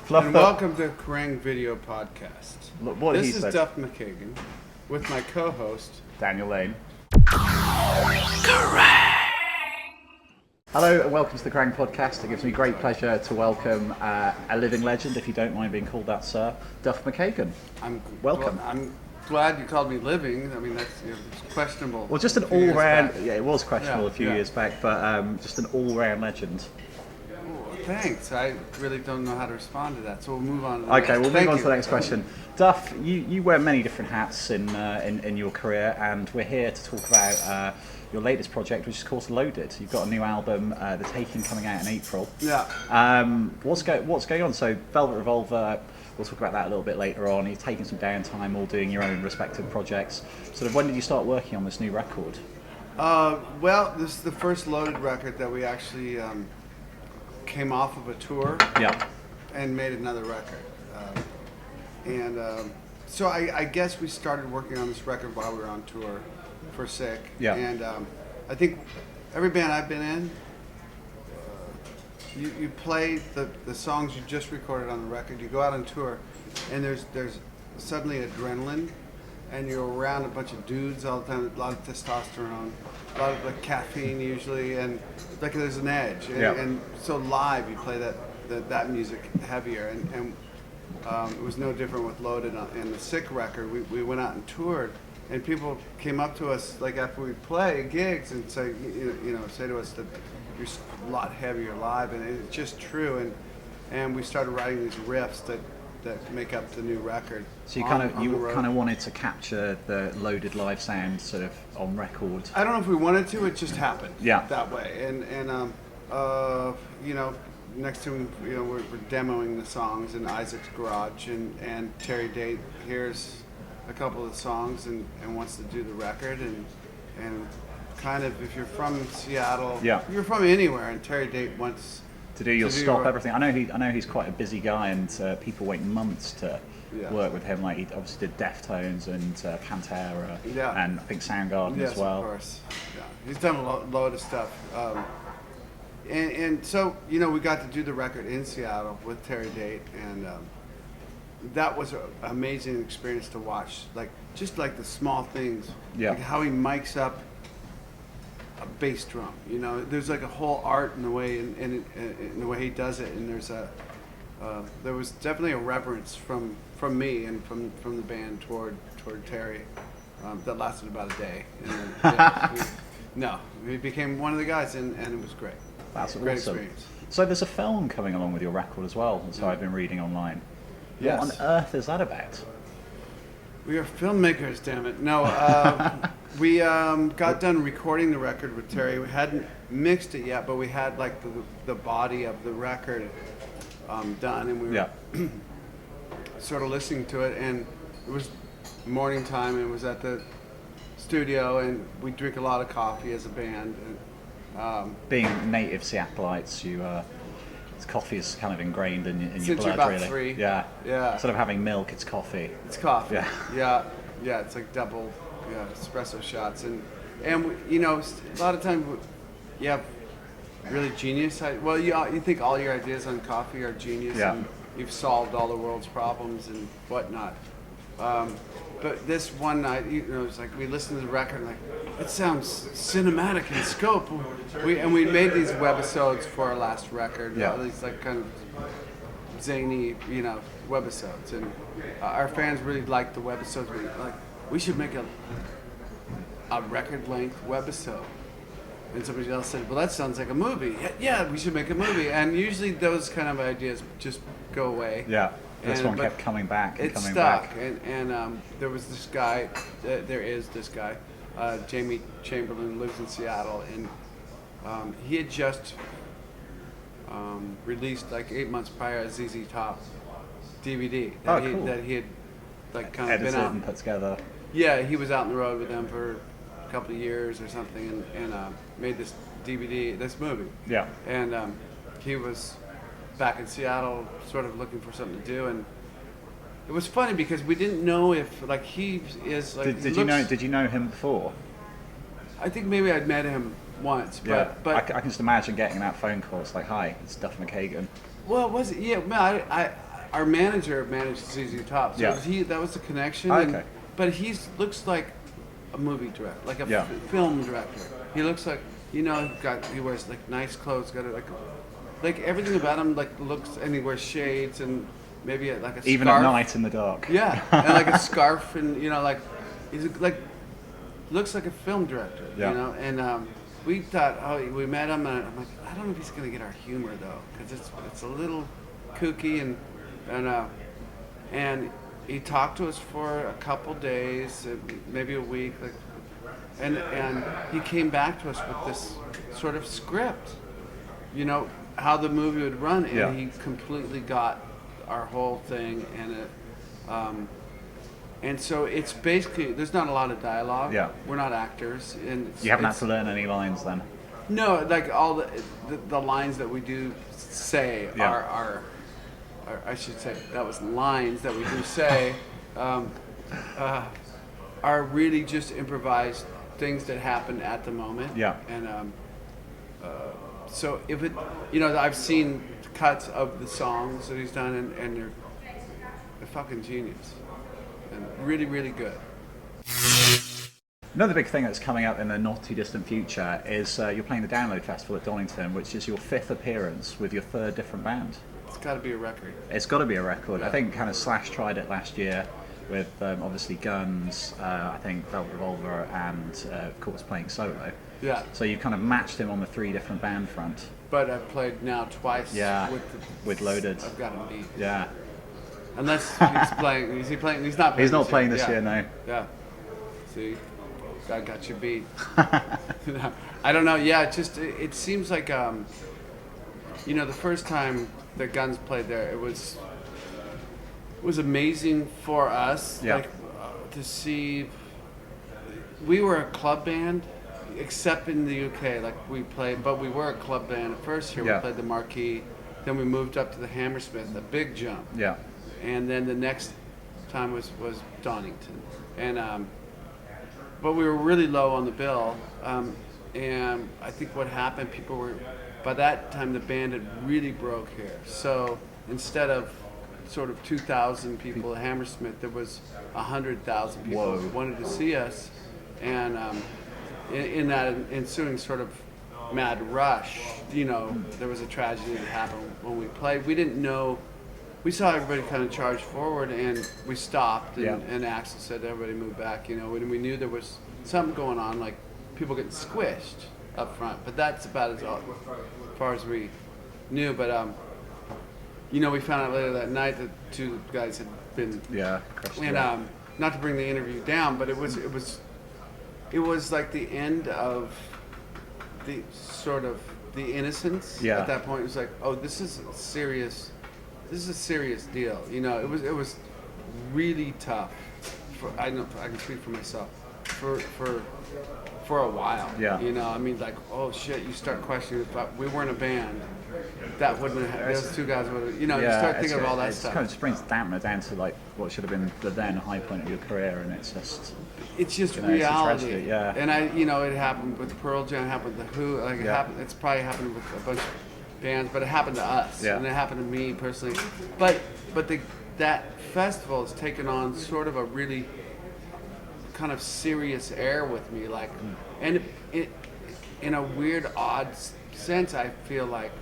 And welcome to Kerrang Video Podcast. Look, what this he is said. Duff McKagan with my co-host Daniel Lane. Hello and welcome to the Kerrang Podcast. It gives me great pleasure to welcome a living legend, if you don't mind being called that, sir, Duff McKagan. Welcome. Well, I'm glad you called me living. I mean, that's it's questionable. Well, just an all-round. Yeah, it was questionable a few years back, but just an all-round legend. Thanks. I really don't know how to respond to that, so we'll move on to the Okay, next. we'll move on to the next question. Duff, you wear many different hats in your career, and we're here to talk about your latest project, which is called Loaded. You've got a new album, The Taking, coming out in April. Yeah. What's going on? So Velvet Revolver, we'll talk about that a little bit later on. You're taking some downtime, all doing your own respective projects. Sort of, when did you start working on this new record? Well, this is the first Loaded record that we actually came off of a tour. Yeah. And made another record. So I guess we started working on this record while we were on tour for Sick. Yeah. And I think every band I've been in, you play the songs you just recorded on the record. You go out on tour, and there's suddenly adrenaline, and you're around a bunch of dudes all the time. A lot of testosterone, a lot of like caffeine usually, and like there's an edge. And so live you play that music heavier, and it was no different with Loaded and the Sick record. We went out and toured, and people came up to us like after we play gigs and say, say to us that you're a lot heavier live, and it's just true. And we started writing these riffs that make up the new record. So you kind of wanted to capture the Loaded live sound sort of on record. I don't know if we wanted to; it just happened. Yeah. That way, and next to him, we're demoing the songs in Isaac's garage, and Terry Date hears a couple of the songs and wants to do the record, and kind of, if you're from Seattle, if you're from anywhere, and Terry Date wants to do, you'll stop everything. I know he's quite a busy guy, and people wait months to work with him. Like, he obviously did Deftones and Pantera, and I think Soundgarden as well. Yes, of course. Yeah, he's done a load of stuff. And so, we got to do the record in Seattle with Terry Date, and that was an amazing experience to watch. Just like the small things, like how he mics up a bass drum. There's like a whole art in the way in the way he does it, and there was definitely a reverence from me and from the band toward Terry that lasted about a day. And then, he became one of the guys, and it was great. That's a great awesome. Experience. So there's a film coming along with your record as well, so I've been reading online. Yes. What on earth is that about? We are filmmakers, damn it. No, we got done recording the record with Terry. We hadn't mixed it yet, but we had like the body of the record done, and we were sort of listening to it, and it was morning time, and it was at the studio, and we drink a lot of coffee as a band. Being native Seattleites, coffee is kind of ingrained in your Since blood, you're about really. 3. Yeah. Instead Yeah. of having milk, it's coffee. It's coffee. Yeah. Yeah. It's like double, espresso shots, and a lot of times you have really genius. Well, you think all your ideas on coffee are genius, and you've solved all the world's problems and whatnot. But this one night, it's like we listened to the record, and like, it sounds cinematic in scope. We made these webisodes for our last record. These like kind of zany, webisodes, and our fans really liked the webisodes. We should make a record-length webisode. And somebody else said, well, that sounds like a movie. Yeah, we should make a movie. And usually those kind of ideas just go away. Yeah. This one kept coming back and coming back. And there was this guy, there is this guy, Jamie Chamberlain, lives in Seattle, and he had just released like 8 months prior a ZZ Top DVD that he had like kind of been out and put together. Yeah, he was out on the road with them for a couple of years or something, and made this DVD, this movie. Yeah. And he was back in Seattle, sort of looking for something to do, and it was funny because we didn't know if he is like. Did you know him before? I think maybe I'd met him once, but I can just imagine getting that phone call. It's like, hi, it's Duff McKagan. Well, was it? Yeah, man, our manager managed ZZ Top, so Yeah. that was the connection. Okay. But looks like a movie director, like a Yeah. film director. He looks like, he wears like nice clothes, got like everything about him like looks, and he wears shades and maybe like a Even scarf. at night in the dark. Yeah, and like a scarf, and like he's like looks like a film director. Yeah. And we thought, we met him, and I'm like, I don't know if he's gonna get our humor though, because it's a little kooky, and he talked to us for a couple days, maybe a week, like, and he came back to us with this sort of script, how the movie would run, and he completely got our whole thing, and so it's basically, there's not a lot of dialogue. Yeah. We're not actors, and You haven't had to learn any lines then? no, like all the lines that we do say are I should say that was lines that we do say are really just improvised things that happen at the moment. Yeah. And so if it, I've seen cuts of the songs that he's done, and they're fucking genius and really, really good. Another big thing that's coming up in the not too distant future is you're playing the Download Festival at Donington, which is your 5th appearance with your 3rd different band. It's got to be a record. It's got to be a record. I think kind of Slash tried it last year with obviously Guns, I think Velvet Revolver, and of course playing solo. Yeah. So you kind of matched him on the 3 different band front. But I've played now twice. Yeah. With Loaded. I've got him beat. Yeah. Unless he's playing. Is he playing? He's not playing. He's not playing this year, no. Yeah. See, I got you beat. I don't know. Yeah, it seems like the first time the Guns played there, it was amazing for us. Yeah. Like to see. We were a club band, except in the UK. Like we played, but we were a club band at first. Here we played the Marquee, then we moved up to the Hammersmith, a big jump. Yeah. And then the next time was Donington, and but we were really low on the bill, and I think what happened, by that time the band had really broke here. So instead of sort of 2,000 people at Hammersmith, there was 100,000 people who wanted to see us, and in that ensuing sort of mad rush, there was a tragedy that happened when we played. We didn't know. We saw everybody kind of charge forward, and we stopped, and Axel said everybody move back, when we knew there was something going on, like people getting squished up front. But that's about as far as we knew. But we found out later that night that 2 guys had been crushed. And not to bring the interview down, but it was like the end of the sort of the innocence. Yeah. At that point, it was like, oh, this is a serious deal. It was really tough. I know I can speak for myself. For a while. Yeah. Like, oh shit, you start questioning if we weren't a band, that wouldn't have. Those 2 guys would have. You start thinking of all that stuff. It kind of just brings dampener down to like what should have been the then high point of your career, and it's just reality. It's yeah. And it happened with Pearl Jam, it happened with the Who. Like it happened. It's probably happened with a bunch of bands, but it happened to us, and it happened to me personally. But that festival has taken on sort of a really kind of serious air with me, like, and it in a weird, odd sense, I feel like,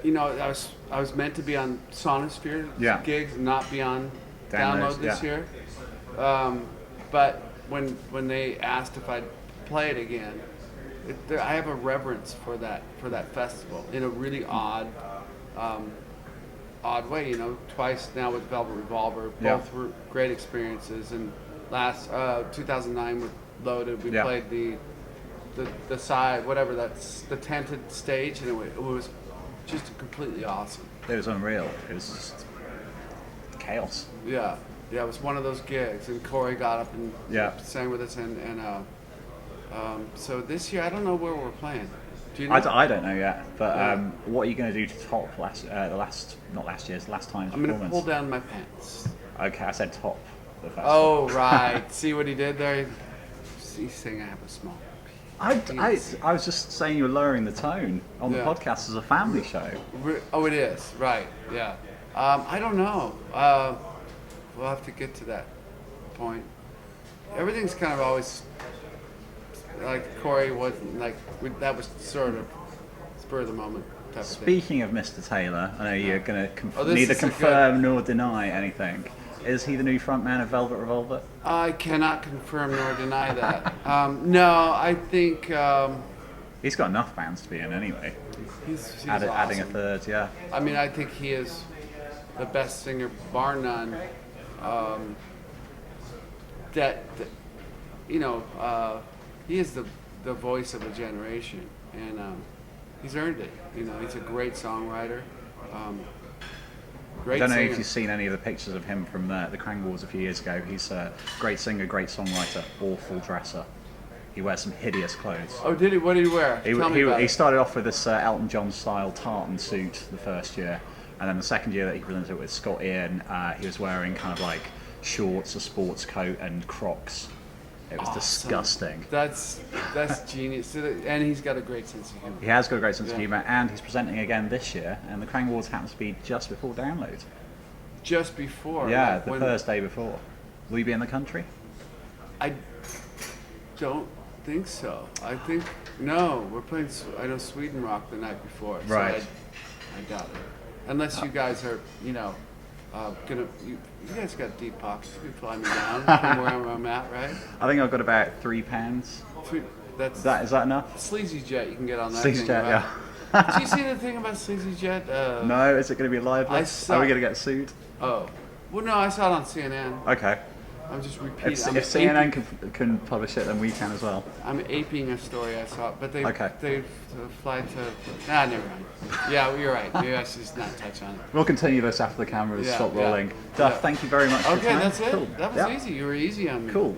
I was meant to be on Sonosphere gigs, not be on Download this year. But when they asked if I'd play it again, I have a reverence for that festival in a really odd way. Twice now with Velvet Revolver, both were great experiences. And last 2009 with Loaded, we played the side, whatever, that's the tented stage, and it was just completely awesome. It was unreal. It was just chaos. Yeah, it was one of those gigs, and Corey got up and sang with us, and so this year I don't know where we're playing. Do you know? I don't know yet, but what are you going to do to top last time's I'm going to performance? pull down my pants. Okay, I said top the festival. Oh right, see what he did there? He's saying I have a small I was just saying you were lowering the tone on the podcast as a family show. Oh, it is, right? Yeah. I don't know. We'll have to get to that point. Everything's kind of always like Corey wasn't like that was sort of spur of the moment type of thing. Speaking of Mr. Taylor, I know you're going to this neither is confirm nor deny anything. Is he the new frontman of Velvet Revolver? I cannot confirm nor deny that. No, I think He's got enough bands to be in anyway. he's Adding a awesome. third, yeah. I mean, I think he is the best singer, bar none. He is the voice of a generation, and he's earned it. You know, he's a great songwriter. I don't know if you've seen any of the pictures of him from the Kerrang Wars a few years ago. He's a great singer, great songwriter, awful dresser. He wears some hideous clothes. Oh, did he? What did he wear? Tell me about He it. started off with this Elton John style tartan suit the first year, and then the second year that he presented with Scott Ian, he was wearing kind of like shorts, a sports coat, and Crocs. It was disgusting. That's genius, and he's got a great sense of humor. He has got a great sense of humour, and he's presenting again this year, and the Kerrang Wars happens to be just before Download. Just before. Yeah, like the Thursday before. Will you be in the country? I don't think so. I think no. We're playing. I know Sweden Rock the night before. So Right. I doubt it. Unless you guys are, gonna. You guys got deep pockets. You can fly me down from where I'm at, right? I think I've got about £3. That's Is that enough? Sleazy Jet. You can get on that. Sleazy thing, Jet, right? yeah. Did you see the thing about Sleazy Jet? No, is it going to be live? I Are saw- we going to get sued? Oh, well, no, I saw it on CNN. Okay. I'm just repeating. If CNN can publish it, then we can as well. I'm aping a story I saw, but they Okay. fly to. Never mind. Yeah, you're right. Maybe I should just not touch on it. We'll continue this after the cameras Yeah, stop yeah, rolling. Duff, yeah. thank you very much for your Okay, time. that's it. Cool. That was Yeah. easy. You were easy on me. Cool.